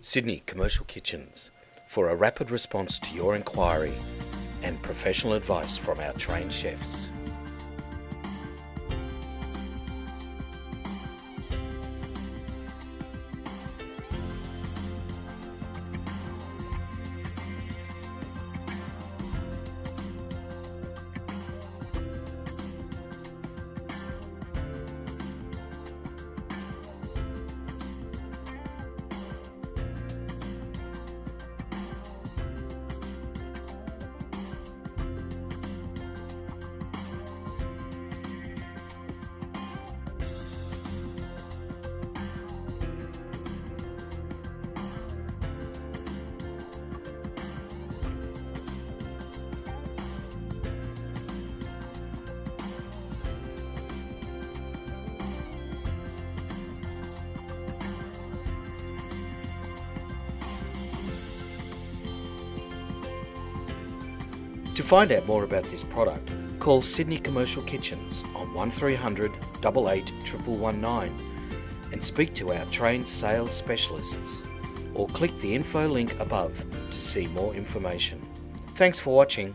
Sydney Commercial Kitchens, for a rapid response to your inquiry and professional advice from our trained chefs. To find out more about this product, call Sydney Commercial Kitchens on 1300 88 1119 and speak to our trained sales specialists, or click the info link above to see more information. Thanks for watching.